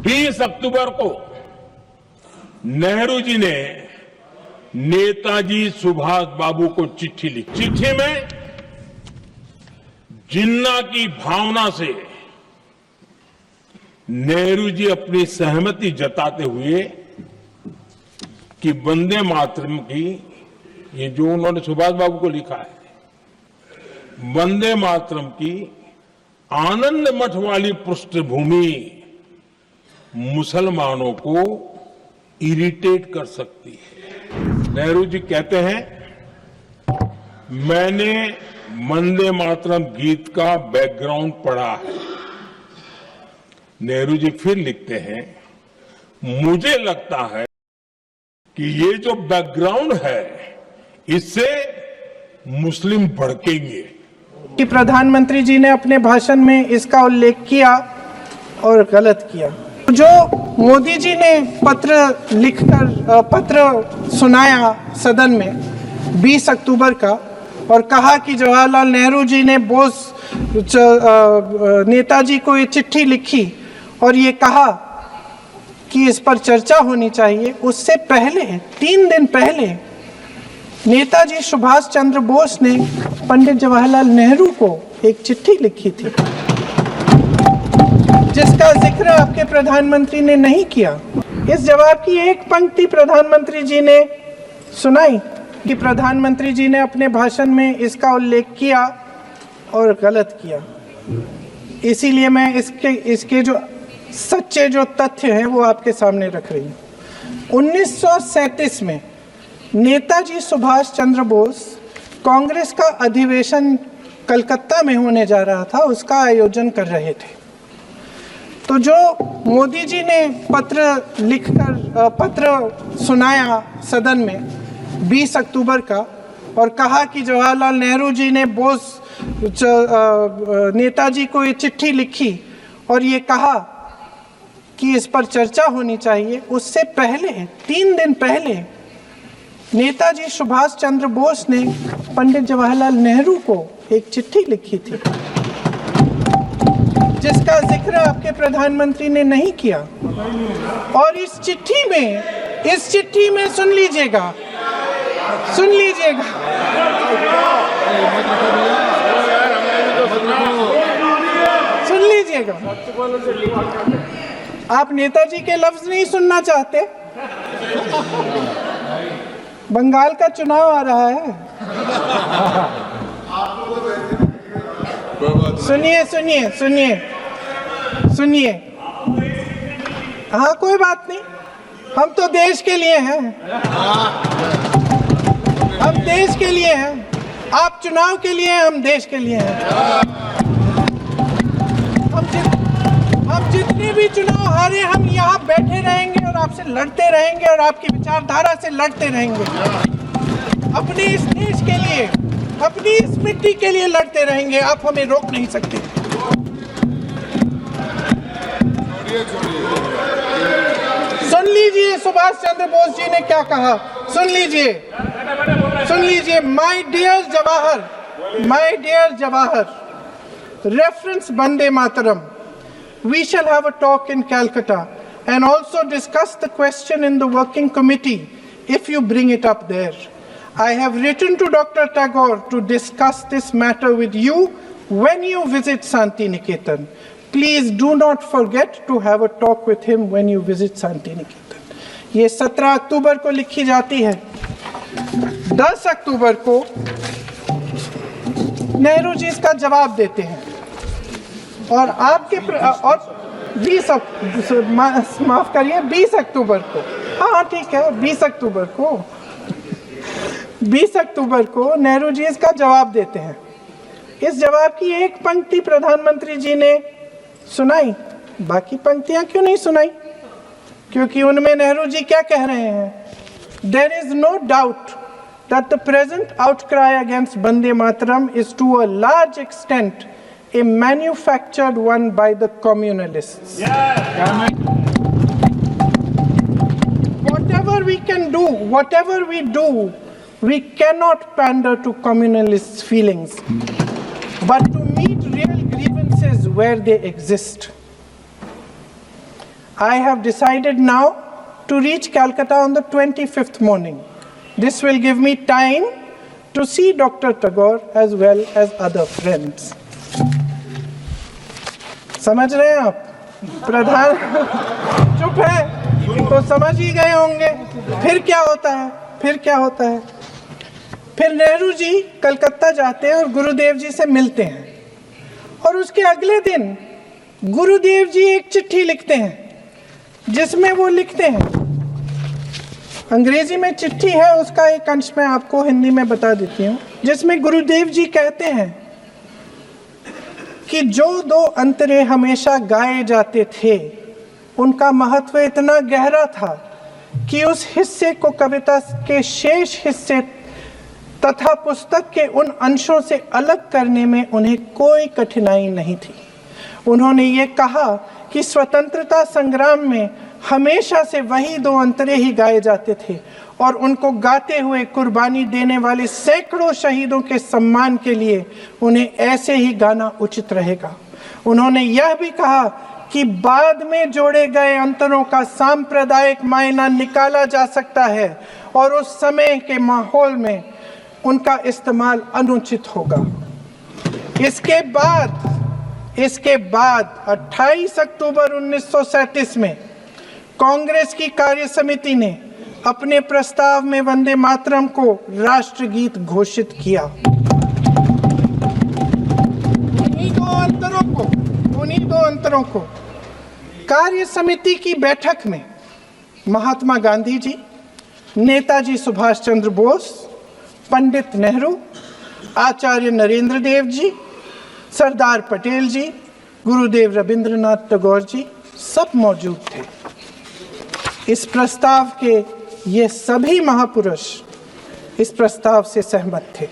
20 अक्टूबर को नेहरू जी ने नेताजी सुभाष बाबू को चिट्ठी लिखी। चिट्ठी में जिन्ना की भावना से नेहरू जी अपनी सहमति जताते हुए कि वंदे मातरम की, ये जो उन्होंने सुभाष बाबू को लिखा है, वंदे मातरम की आनंद मठ वाली पृष्ठभूमि मुसलमानों को इरिटेट कर सकती है। नेहरू जी कहते हैं, मैंने वंदे मातरम गीत का बैकग्राउंड पढ़ा है। नेहरू जी फिर लिखते हैं, मुझे लगता है कि ये जो बैकग्राउंड है इससे मुस्लिम भड़केंगे। कि प्रधानमंत्री जी ने अपने भाषण में इसका उल्लेख किया और गलत किया। जो मोदी जी ने पत्र सुनाया सदन में 20 अक्टूबर का और कहा कि जवाहरलाल नेहरू जी ने बोस नेताजी को ये चिट्ठी लिखी और ये कहा कि इस पर चर्चा होनी चाहिए, उससे पहले 3 दिन पहले नेताजी सुभाष चंद्र बोस ने पंडित जवाहरलाल नेहरू को एक चिट्ठी लिखी थी जिसका जिक्र आपके प्रधानमंत्री ने नहीं किया। इस जवाब की एक पंक्ति प्रधानमंत्री जी ने सुनाई कि प्रधानमंत्री जी ने अपने भाषण में इसका उल्लेख किया और गलत किया। इसीलिए मैं इसके जो सच्चे जो तथ्य हैं वो आपके सामने रख रही हूँ। 1937 में नेताजी सुभाष चंद्र बोस कांग्रेस का अधिवेशन कलकत्ता में होने जा रहा था, उसका आयोजन कर रहे थे। तो जो मोदी जी ने पत्र सुनाया सदन में 20 अक्टूबर का और कहा कि जवाहरलाल नेहरू जी ने बोस नेताजी को ये चिट्ठी लिखी और ये कहा कि इस पर चर्चा होनी चाहिए, उससे पहले 3 दिन पहले नेताजी सुभाष चंद्र बोस ने पंडित जवाहरलाल नेहरू को एक चिट्ठी लिखी थी जिसका जिक्र आपके प्रधानमंत्री ने नहीं किया। और इस चिट्ठी में सुन लीजिएगा आप नेताजी के लफ्ज नहीं सुनना चाहते? बंगाल का चुनाव आ रहा है। सुनिए। हाँ, कोई बात नहीं, हम तो देश के लिए हैं। हम देश के लिए हैं, आप चुनाव के लिए, हम देश के लिए हैं। हम जितने भी चुनाव हारे, हम यहाँ बैठे रहेंगे और आपसे लड़ते रहेंगे और आपकी विचारधारा से लड़ते रहेंगे। अपने इस देश के लिए, अपनी इस मिट्टी के लिए लड़ते रहेंगे। आप हमें रोक नहीं सकते। सुन लीजिए सुभाष चंद्र बोस जी ने क्या कहा। सुन लीजिए। My dear Jawahar, reference Vande Mataram, we shall have a talk in Calcutta and also discuss the question in the working committee if you bring it up there. I have written to Dr. Tagore to discuss this matter with you when you visit Santi Niketan. Please do not forget to have a talk with him when you visit Santi Niketan. ये 17 अक्टूबर को लिखी जाती है। 10 अक्टूबर को नेहरू जी इसका जवाब देते हैं और आपके और 20 अक्टूबर को, हाँ ठीक है, 20 अक्टूबर को नेहरू जी इसका जवाब देते हैं। इस जवाब की एक पंक्ति प्रधानमंत्री जी ने सुनाई, बाकी पंक्तियां क्यों नहीं सुनाई? क्योंकि उनमें नेहरू जी क्या कह रहे हैं? There is no doubt that the present outcry against Vande Mataram is to a large extent a manufactured one by the communalists. Whatever we do, we cannot pander to communalists' feelings, but to meet real grievances where they exist. I have decided now to reach Calcutta on the 25th morning. This will give me time to see Dr. Tagore as well as other friends. समझ रहे हैं आप? प्रधान चुप है तो समझ ही गए होंगे। फिर क्या होता है? फिर नेहरू जी कलकत्ता जाते हैं और गुरुदेव जी से मिलते हैं, और उसके अगले दिन गुरुदेव जी एक चिट्ठी लिखते हैं जिसमें वो लिखते हैं, अंग्रेजी में चिट्ठी है, उसका एक अंश मैं आपको हिंदी में बता देती हूँ, जिसमें गुरुदेव जी कहते हैं कि जो दो अंतरे हमेशा गाए जाते थे उनका महत्व इतना गहरा था कि उस हिस्से को कविता के शेष हिस्से तथा पुस्तक के उन अंशों से अलग करने में उन्हें कोई कठिनाई नहीं थी। उन्होंने ये कहा कि स्वतंत्रता संग्राम में हमेशा से वही दो अंतरे ही गाए जाते थे और उनको गाते हुए कुर्बानी देने वाले सैकड़ों शहीदों के सम्मान के लिए उन्हें ऐसे ही गाना उचित रहेगा। उन्होंने यह भी कहा कि बाद में जोड़े गए अंतरों का सांप्रदायिक मायना निकाला जा सकता है और उस समय के माहौल में उनका इस्तेमाल अनुचित होगा। इसके बाद 28 अक्टूबर 1937 में कांग्रेस की कार्य समिति ने अपने प्रस्ताव में वंदे मातरम को राष्ट्रगीत घोषित किया। उन्हीं दो अंतरों को कार्य समिति की बैठक में महात्मा गांधी जी, नेताजी सुभाष चंद्र बोस, पंडित नेहरू, आचार्य नरेंद्र देव जी, सरदार पटेल जी, गुरुदेव रविंद्रनाथ टैगोर जी सब मौजूद थे। इस प्रस्ताव के ये सभी महापुरुष इस प्रस्ताव से सहमत थे।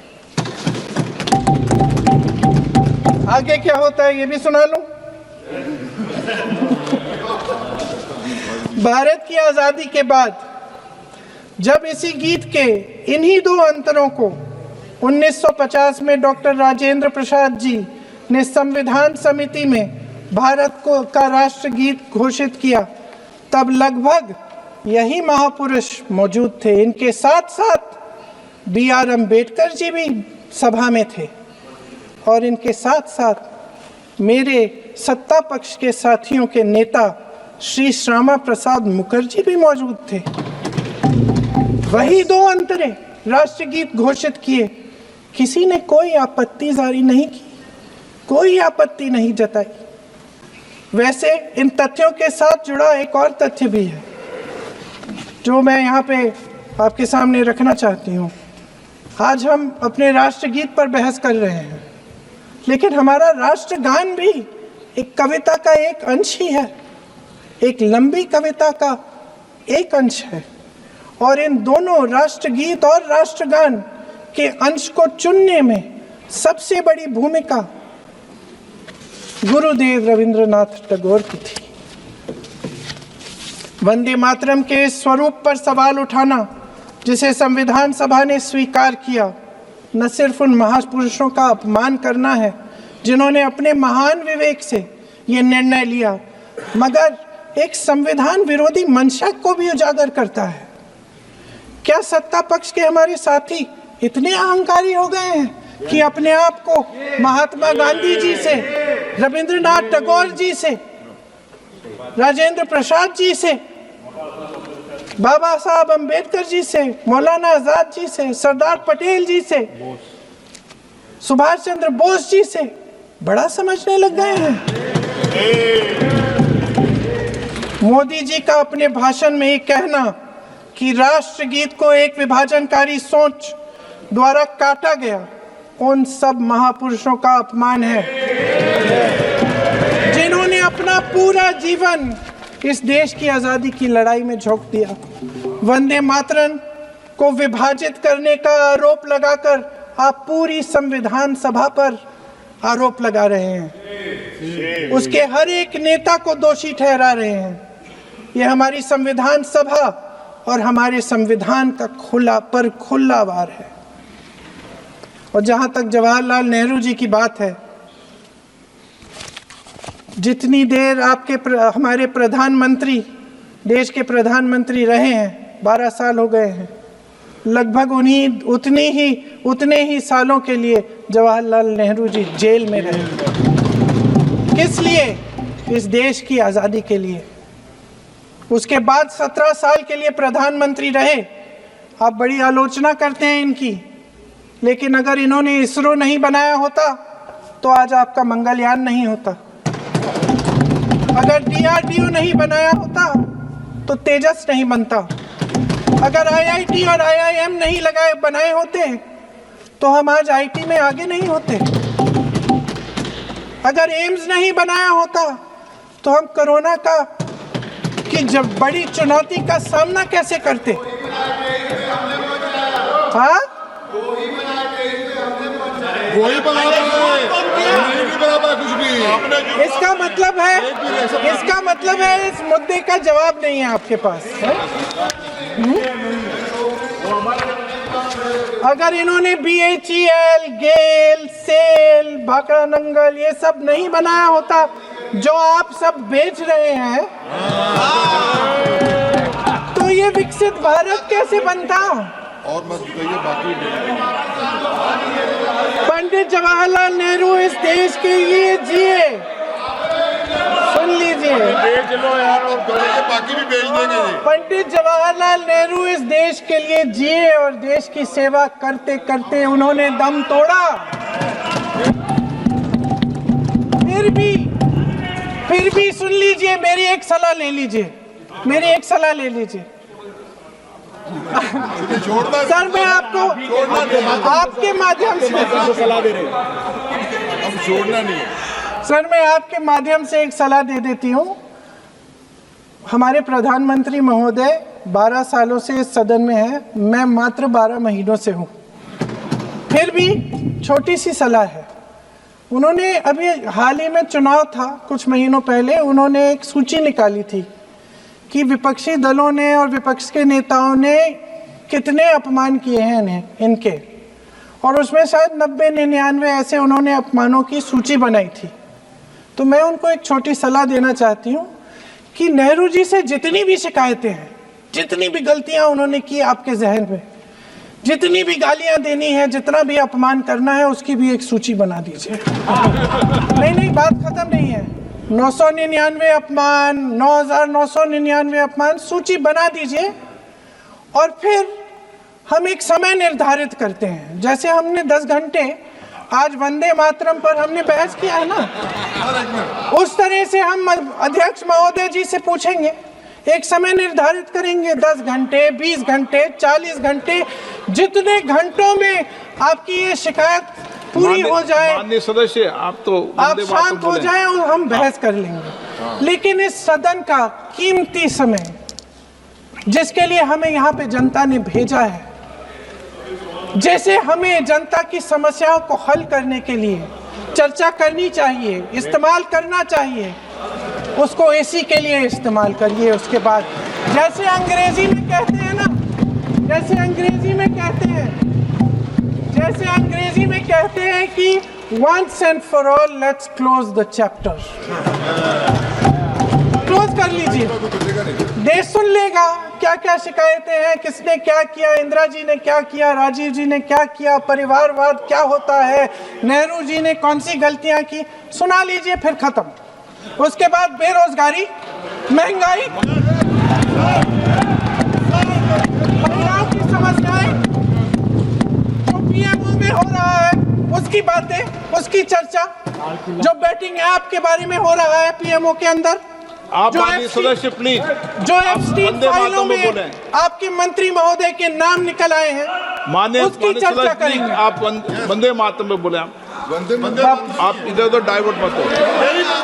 आगे क्या होता है ये भी सुना लूं। भारत की आजादी के बाद जब इसी गीत के इन्हीं दो अंतरों को 1950 में डॉक्टर राजेंद्र प्रसाद जी ने संविधान समिति में भारत का राष्ट्रगीत घोषित किया, तब लगभग यही महापुरुष मौजूद थे। इनके साथ साथ B.R. अम्बेडकर जी भी सभा में थे और इनके साथ साथ मेरे सत्ता पक्ष के साथियों के नेता श्री श्यामा प्रसाद मुखर्जी भी मौजूद थे। वही दो अंतरे राष्ट्रगीत घोषित किए, किसी ने कोई आपत्ति जारी नहीं की, कोई आपत्ति नहीं जताई। वैसे इन तथ्यों के साथ जुड़ा एक और तथ्य भी है जो मैं यहाँ पे आपके सामने रखना चाहती हूँ। आज हम अपने राष्ट्रगीत पर बहस कर रहे हैं, लेकिन हमारा राष्ट्रगान भी एक कविता का एक अंश ही है, एक लंबी कविता का एक अंश है। और इन दोनों राष्ट्रगीत और राष्ट्रगान के अंश को चुनने में सबसे बड़ी भूमिका गुरुदेव रविंद्रनाथ टैगोर की थी। वंदे मातरम के स्वरूप पर सवाल उठाना, जिसे संविधान सभा ने स्वीकार किया, न सिर्फ उन महापुरुषों का अपमान करना है जिन्होंने अपने महान विवेक से ये निर्णय लिया, मगर एक संविधान विरोधी मंशा को भी उजागर करता है। क्या सत्ता पक्ष के हमारे साथी इतने अहंकारी हो गए हैं कि अपने आप को महात्मा गांधी जी से, रविंद्रनाथ टैगोर जी से, राजेंद्र प्रसाद जी से, बाबा साहब अम्बेडकर जी से, मौलाना आजाद जी से, सरदार पटेल जी से, सुभाष चंद्र बोस जी से बड़ा समझने लग गए हैं? मोदी जी का अपने भाषण में ये कहना कि राष्ट्रगीत को एक विभाजनकारी सोच द्वारा काटा गया, उन सब महापुरुषों का अपमान है जिन्होंने अपना पूरा जीवन इस देश की आजादी की लड़ाई में झोंक दिया। वंदे मातरम को विभाजित करने का आरोप लगाकर आप पूरी संविधान सभा पर आरोप लगा रहे हैं, उसके हर एक नेता को दोषी ठहरा रहे हैं। यह हमारी संविधान सभा और हमारे संविधान का खुला वार है। और जहां तक जवाहरलाल नेहरू जी की बात है, जितनी देर हमारे प्रधानमंत्री, देश के प्रधानमंत्री रहे हैं, 12 साल हो गए हैं, लगभग उतने ही सालों के लिए जवाहरलाल नेहरू जी जेल में रहे। किस लिए? इस देश की आज़ादी के लिए। उसके बाद 17 साल के लिए प्रधानमंत्री रहे। आप बड़ी आलोचना करते हैं इनकी, लेकिन अगर इन्होंने इसरो नहीं बनाया होता तो आज आपका मंगलयान नहीं होता। अगर DRDO नहीं बनाया होता तो तेजस नहीं बनता। अगर IIT और IIM नहीं बनाए होते तो हम आज IT में आगे नहीं होते। अगर एम्स नहीं बनाया होता तो हम कोरोना की जब बड़ी चुनौती का सामना कैसे करते? हाँ, वही बना कुछ भी। इसका मतलब है इस मुद्दे का जवाब नहीं है आपके पास। अगर इन्होंने BHEL, गेल, सेल, भाखड़ा नंगल ये सब नहीं बनाया होता जो आप सब बेच रहे हैं, तो ये विकसित भारत कैसे बनता? और मत बताइए बाकी। पंडित जवाहरलाल नेहरू इस देश के लिए जिए। सुन लीजिए, बेच लो यार, और बाकी भी बेच देंगे। पंडित जवाहरलाल नेहरू इस देश के लिए जिए और देश की सेवा करते करते उन्होंने दम तोड़ा। फिर भी सुन लीजिए, मेरी एक सलाह ले लीजिए। सर, मैं आपके माध्यम से सलाह दे रहे हम, छोड़ना नहीं है। सर, मैं आपके माध्यम से एक सलाह दे देती हूँ। हमारे प्रधानमंत्री महोदय 12 सालों से इस सदन में हैं, मैं मात्र 12 महीनों से हूँ। फिर भी छोटी सी सलाह है। उन्होंने अभी हाल ही में चुनाव था, कुछ महीनों पहले उन्होंने एक सूची निकाली थी कि विपक्षी दलों ने और विपक्ष के नेताओं ने कितने अपमान किए हैं इनके, और उसमें शायद 90-99 ऐसे उन्होंने अपमानों की सूची बनाई थी। तो मैं उनको एक छोटी सलाह देना चाहती हूँ कि नेहरू जी से जितनी भी शिकायतें हैं, जितनी भी गलतियां उन्होंने की आपके जहन में, जितनी भी गालियां देनी है, जितना भी अपमान करना है, उसकी भी एक सूची बना दीजिए। नहीं, बात खत्म नहीं है। 999 अपमान, 9,999 अपमान, सूची बना दीजिए और फिर हम एक समय निर्धारित करते हैं। जैसे हमने 10 घंटे आज वंदे मातरम पर हमने बहस किया है ना, उस तरह से हम अध्यक्ष महोदय जी से पूछेंगे, एक समय निर्धारित करेंगे, 10 घंटे, 20 घंटे, 40 घंटे, जितने घंटों में आपकी ये शिकायत पूरी हो जाए, माननीय सदस्य आप शांत हो जाए और हम बहस कर लेंगे। लेकिन इस सदन का कीमती समय, जिसके लिए हमें यहाँ पे जनता ने भेजा है, जैसे हमें जनता की समस्याओं को हल करने के लिए चर्चा करनी चाहिए, इस्तेमाल करना चाहिए, उसको इसी के लिए इस्तेमाल करिए। उसके बाद जैसे अंग्रेजी में कहते हैं ना, जैसे अंग्रेजी में कहते हैं कि once and for all let's close the chapter, close कर लीजिए। देश सुन लेगा क्या क्या शिकायतें हैं, किसने क्या किया, इंदिरा जी ने क्या किया, राजीव जी ने क्या किया, परिवारवाद क्या होता है, नेहरू जी ने कौन सी गलतियां की, सुना लीजिए, फिर खत्म। उसके बाद बेरोजगारी, महंगाई, महिलाओं की समस्याएं, जो पीएमओ में हो रहा है उसकी बातें, उसकी चर्चा, जो बैटिंग ऐप के बारे में हो रहा है पीएमओ के अंदर, आप सदस्य प्लीज, जो एप्स्टीन फाइलों में आपके मंत्री महोदय के नाम निकल आए हैं, उसकी चर्चा करेंगे। आप वंदे मातरम में बोले, आप इधर उधर डाइवर्ट मत हो।